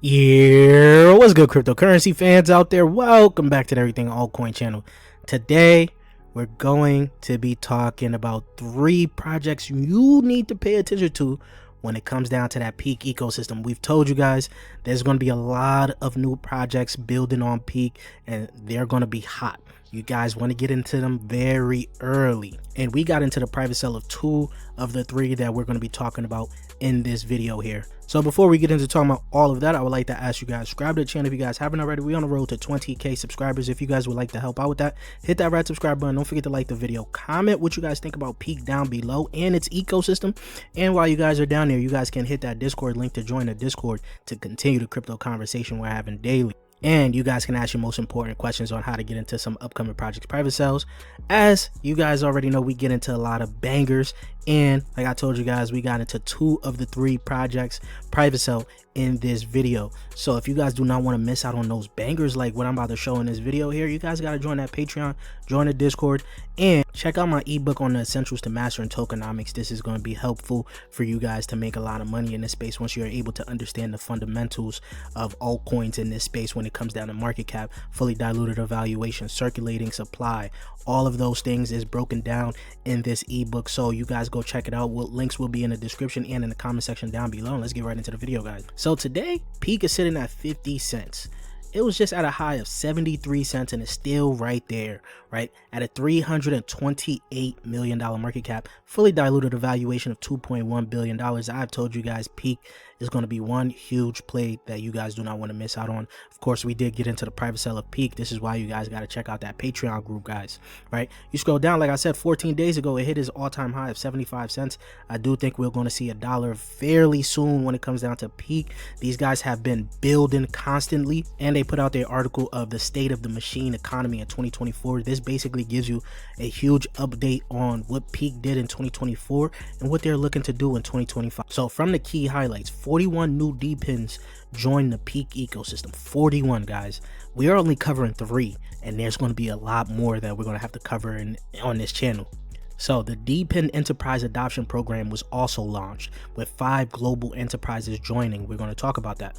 Yeah, what's good, cryptocurrency fans out there? Welcome back to the Everything Altcoin channel. Today, we're going to be talking about 3 projects you need to pay attention to when it comes down to that Peaq ecosystem. We've told you guys there's going to be a lot of new projects building on Peaq, and they're going to be hot. You guys want to get into them very early. And we got into the private sale of 2 of the 3 that we're going to be talking about in this video here. So before we get into talking about all of that, I would like to ask you guys, subscribe to the channel if you guys haven't already. We're on the road to 20k subscribers. If you guys would like to help out with that, hit that red subscribe button. Don't forget to like the video, comment what you guys think about Peaq down below and its ecosystem. And while you guys are down there, you guys can hit that Discord link to join the Discord to continue the crypto conversation we're having daily. And you guys can ask your most important questions on how to get into some upcoming projects private sales. As you guys already know, we get into a lot of bangers, and like I told you guys, we got into 2 of the 3 projects private sale in this video. So if you guys do not want to miss out on those bangers like what I'm about to show in this video here, you guys got to join that Patreon, join the Discord, and check out my ebook on the essentials to mastering tokenomics. This is going to be helpful for you guys to make a lot of money in this space once you're able to understand the fundamentals of altcoins in this space when it comes down to market cap, fully diluted evaluation, circulating supply. All of those things is broken down in this ebook, so you guys go check it out. Links will be in the description and in the comment section down below. Let's get right into the video, guys. So today, Peaq is sitting at 50 cents. It was just at a high of 73 cents and it's still right there, right? At a $328 million market cap, fully diluted evaluation of $2.1 billion. I've told you guys Peaq is going to be one huge play that you guys do not want to miss out on. Of course, we did get into the private sale of Peaq. This is why you guys got to check out that Patreon group, guys, right? You scroll down, like I said, 14 days ago, it hit its all-time high of 75 cents. I do think we're going to see $1 fairly soon when it comes down to Peaq. These guys have been building constantly, and they put out their article of the state of the machine economy in 2024. This basically gives you a huge update on what Peaq did in 2024 and what they're looking to do in 2025. So from the key highlights, 41 new DPINs joined the Peaq ecosystem. 41, guys. We are only covering 3, and there's going to be a lot more that we're going to have to cover on this channel. So the DPIN Enterprise Adoption Program was also launched with 5 global enterprises joining. We're going to talk about that.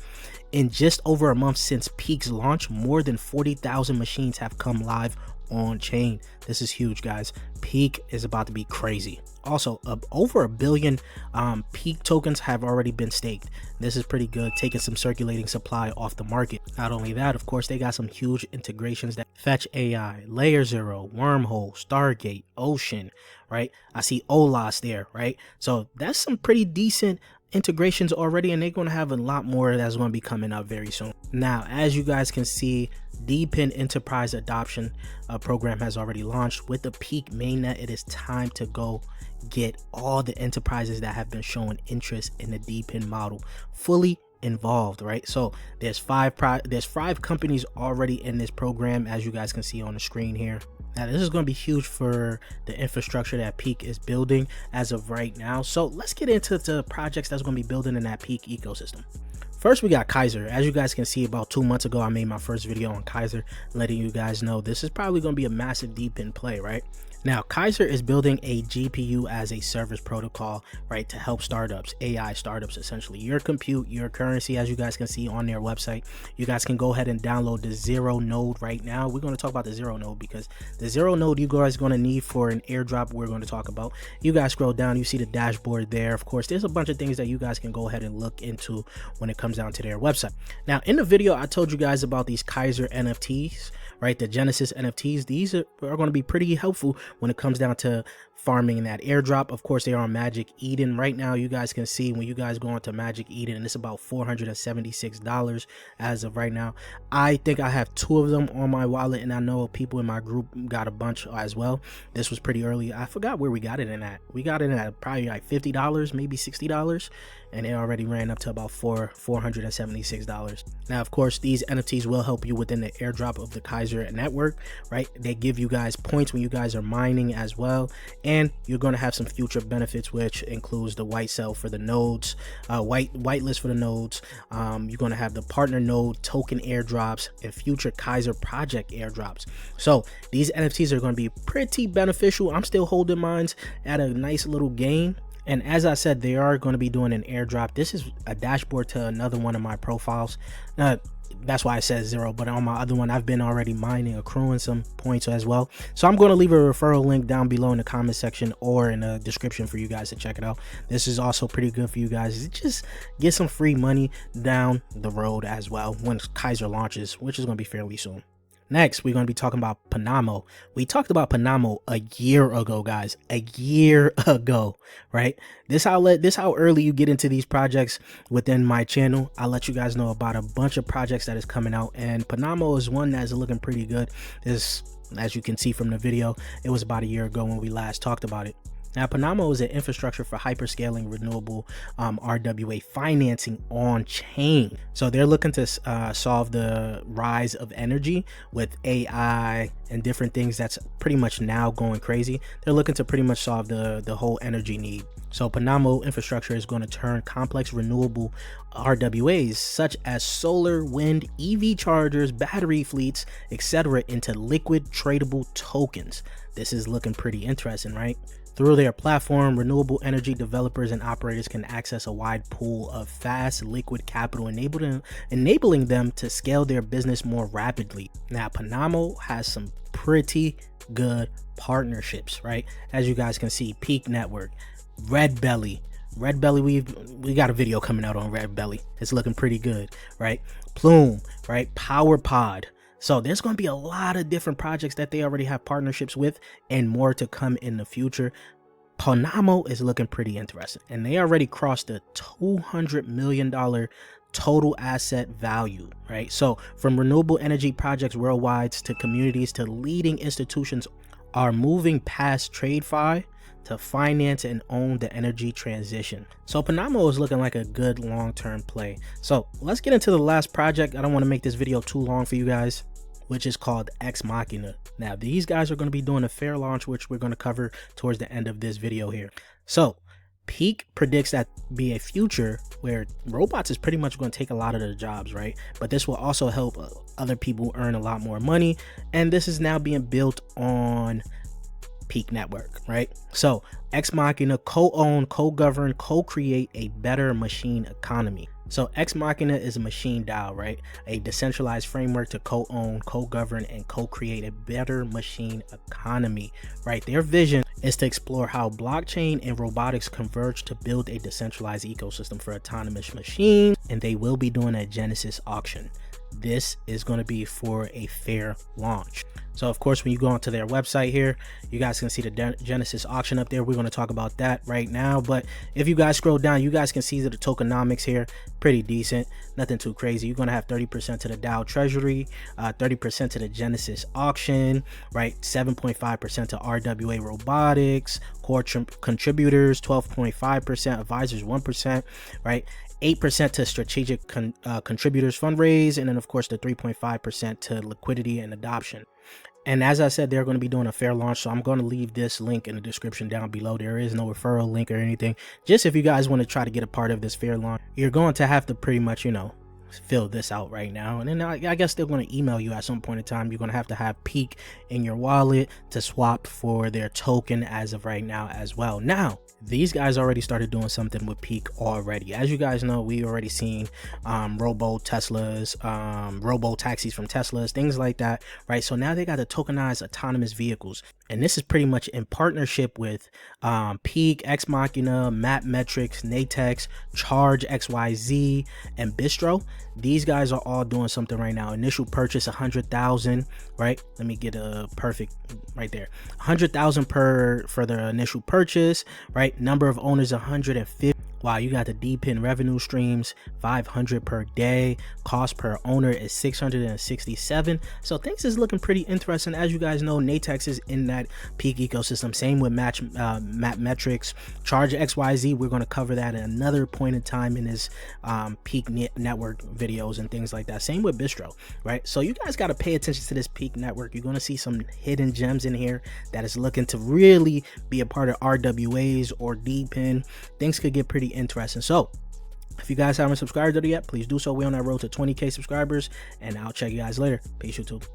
In just over a month since Peaq's launch, more than 40,000 machines have come live on chain. This is huge, guys. Peaq is about to be crazy. Also, over 1 billion Peaq tokens have already been staked. This is pretty good, taking some circulating supply off the market. Not only that, of course, they got some huge integrations that Fetch AI, Layer 0, Wormhole, Stargate, Ocean, right? I see OLAS there, right? So that's some pretty decent integrations already, and they're going to have a lot more that's going to be coming up very soon. Now, as you guys can see, DPIN Enterprise Adoption Program has already launched. With the Peaq mainnet, it is time to go get all the enterprises that have been showing interest in the DPIN model fully involved, right? So there's 5 companies already in this program, as you guys can see on the screen here. Now this is going to be huge for the infrastructure that Peaq is building as of right now. So let's get into the projects that's going to be building in that Peaq ecosystem. First, we got Kaiser. As you guys can see, about 2 months ago, I made my first video on Kaiser, letting you guys know this is probably going to be a massive DPIN play, right? Now, Kaiser is building a GPU as a service protocol, right, to help startups, AI startups, essentially. Your compute, your currency, as you guys can see on their website. You guys can go ahead and download the 0 node right now. We're going to talk about the 0 node because the 0 node you guys are going to need for an airdrop we're going to talk about. You guys scroll down, you see the dashboard there. Of course, there's a bunch of things that you guys can go ahead and look into when it comes down to their website. Now, in the video, I told you guys about these Kaiser NFTs, right? The Genesis NFTs. These are going to be pretty helpful when it comes down to farming that airdrop. Of course, they are on Magic Eden right now. You guys can see when you guys go onto Magic Eden, and it's about $476 as of right now. I think I have 2 of them on my wallet, and I know people in my group got a bunch as well. This was pretty early. I forgot where we got it in at. We got it at probably like $50, maybe $60, and it already ran up to about $476. Now, of course, these NFTs will help you within the airdrop of the Kaiser network, right? They give you guys points when you guys are mining as well, and you're going to have some future benefits, which includes the white sell for the nodes, whitelist for the nodes. You're going to have the partner node token airdrops and future Kaiser project airdrops. So these NFTs are going to be pretty beneficial. I'm still holding mine at a nice little gain. And as I said, they are going to be doing an airdrop. This is a dashboard to another one of my profiles. That's why I said 0, but on my other one, I've been already mining, accruing some points as well. So I'm going to leave a referral link down below in the comment section or in the description for you guys to check it out. This is also pretty good for you guys. Just get some free money down the road as well when Kaiser launches, which is going to be fairly soon. Next, we're going to be talking about PanAm. We talked about PanAm a year ago, guys. A year ago, right? This how early you get into these projects within my channel. I'll let you guys know about a bunch of projects that is coming out, and PanAm is one that's looking pretty good. This, as you can see from the video, it was about a year ago when we last talked about it. Now, PanAm is an infrastructure for hyperscaling renewable RWA financing on chain. So they're looking to solve the rise of energy with AI and different things that's pretty much now going crazy. They're looking to pretty much solve the whole energy need. So PanAm infrastructure is going to turn complex renewable RWAs such as solar, wind, EV chargers, battery fleets, etc. into liquid tradable tokens. This is looking pretty interesting, right? Through their platform, renewable energy developers and operators can access a wide pool of fast liquid capital, enabling them to scale their business more rapidly. Now, PanAm has some pretty good partnerships, right? As you guys can see, Peaq Network, Redbelly, we got a video coming out on Redbelly. It's looking pretty good, right? Plume, right? PowerPod. So there's going to be a lot of different projects that they already have partnerships with, and more to come in the future. PanAm is looking pretty interesting, and they already crossed the $200 million total asset value, right? So from renewable energy projects worldwide to communities to leading institutions are moving past TradeFi to finance and own the energy transition. So PanAm is looking like a good long-term play. So let's get into the last project. I don't want to make this video too long for you guys, which is called Exmachina. Now, these guys are going to be doing a fair launch, which we're going to cover towards the end of this video here. So Peaq predicts that be a future where robots is pretty much going to take a lot of the jobs, right? But this will also help other people earn a lot more money. And this is now being built on Peaq Network, right? So Exmachina co-own, co-govern, co-create a better machine economy. So Exmachina is a machine DAO, right? A decentralized framework to co-own, co-govern, and co-create a better machine economy, right? Their vision is to explore how blockchain and robotics converge to build a decentralized ecosystem for autonomous machines, and they will be doing a Genesis auction. This is going to be for a fair launch. So of course, when you go onto their website here, you guys can see the Genesis auction up there. We're going to talk about that right now. But if you guys scroll down, you guys can see that the tokenomics here, pretty decent, nothing too crazy. You're going to have 30% to the DAO treasury, 30% to the Genesis auction, right? 7.5% to RWA robotics, core contributors, 12.5%, advisors 1%, right? 8% to strategic contributors fundraise, and then of course the 3.5% to liquidity and adoption. And as I said, they're going to be doing a fair launch, so I'm going to leave this link in the description down below. There is no referral link or anything. Just if you guys want to try to get a part of this fair launch, you're going to have to pretty much, fill this out right now. And then I guess they're going to email you at some point in time. You're going to have Peaq in your wallet to swap for their token as of right now as well. Now, these guys already started doing something with Peaq already. As you guys know, we already seen robo Teslas, robo taxis from Teslas, things like that, right? So now they got to tokenize autonomous vehicles, and this is pretty much in partnership with Peaq, Exmachina, Mapmetrics, Natex, Charge XYZ, and Bistro. These guys are all doing something right now. Initial purchase 100,000, right? Let me get a perfect right there. 100,000 for the initial purchase, right? Number of owners 150. Wow, you got the deep-in revenue streams, 500 per day. Cost per owner is 667. So things is looking pretty interesting. As you guys know, Natex is in that Peaq ecosystem. Same with Mapmetrics, Charge XYZ. We're going to cover that at another point in time in this Peaq network videos and things like that. Same with Bistro, right? So you guys got to pay attention to this Peaq network. You're going to see some hidden gems in here that is looking to really be a part of RWAs or deep-in. Things could get pretty interesting. So if you guys haven't subscribed yet, please do so. We're on that road to 20k subscribers, and I'll check you guys later. Peace, YouTube.